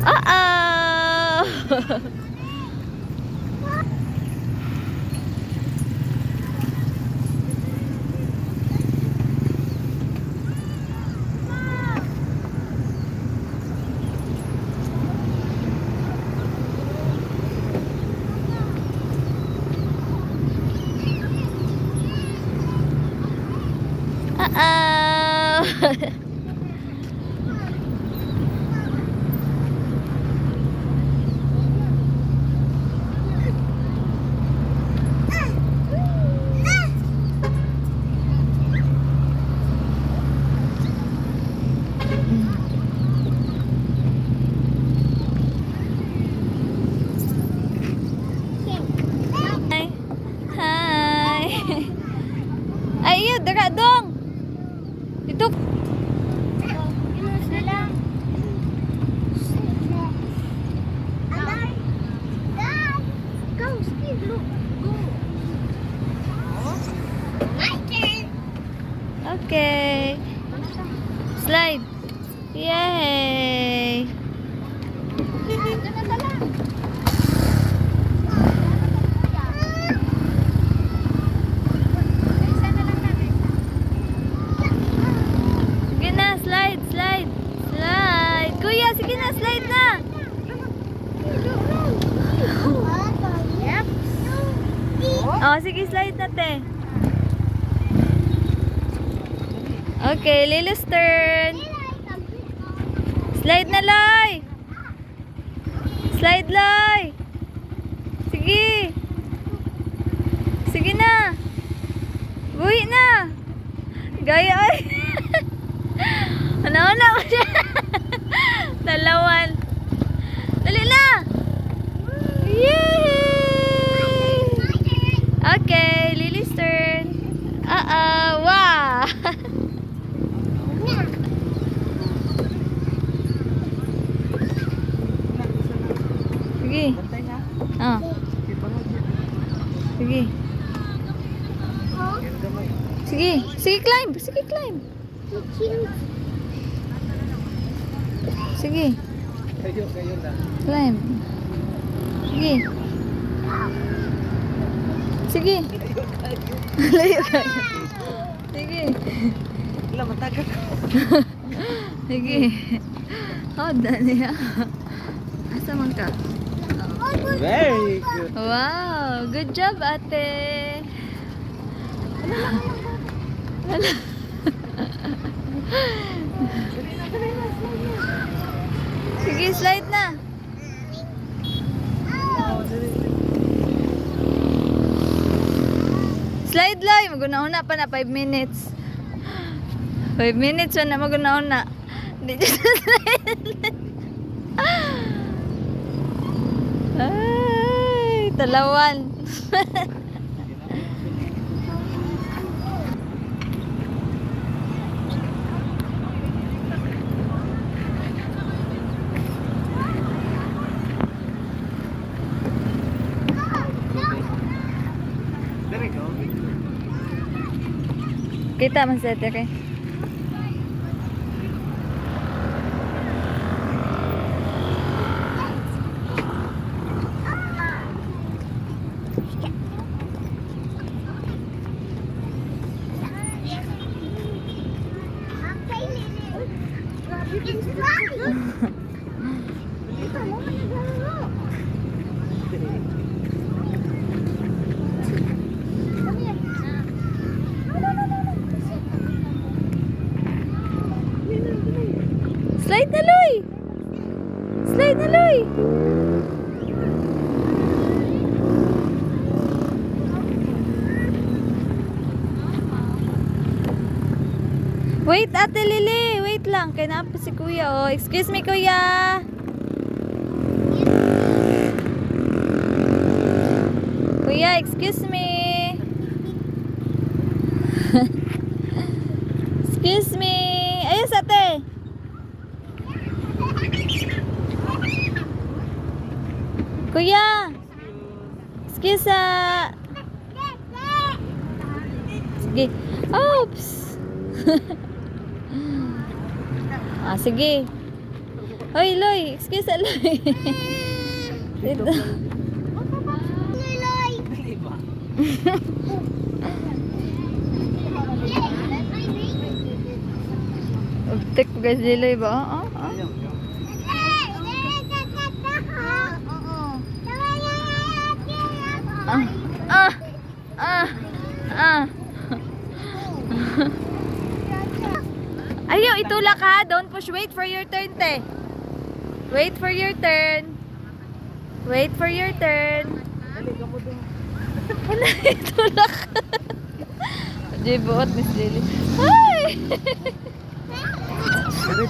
Uh-oh! Uh-oh! Hi! Ay, iyo, dara dong! Dito! Okay. Slide. Yay! Sige na, slide, slide. Slide. Kuya, sige na, slide na. Oh, sige, slide na, te. Okay, Lily's turn. Slide na, Loy. Slide, Loy. Sige. Sige na. Buhi na. Gaya, ay. Ano-ano ko siya. Dalawan. Dali na. Yay! Okay, Lily's turn. Wow. Sige. Ah. Sige. Sige. Sige, climb. Sige, climb. Sige. Climb. Sige. Sige. Layo kayo. Sige. Wala, matagal ko. Sige. Oh, dali ha. Asa man ka? Very good. Wow, good job, ate. Wala. Sige, slide na. Slide lang. Maguna-una pa na 5 minutes. 5 minutes na maguna-una. Hindi dyan slide. Ay, talawan. There we go. Kita man sa tere. Slide na, Loy! Slide na, Loy! Wait, Ate Lily! Wait lang. Kaya naapa si Kuya, oh. Excuse me, Kuya! Kuya, excuse me! Excuse me! Ayos, ate! Kuya! Excuse, Sige. Oops! Sige. Hoy, Loy. Excuse, Loy. Dito. Dili ba? Tek po guys, Liloy ba? Ayaw, ayaw. Ah, ah, ah. Ayaw, itulak ha. Don't push. Wait for your turn, te. Wait for your turn. Wait for your turn. Dali ka mo dun. Wala, itulak. Di buot, Miss Lily. Ay! Dali,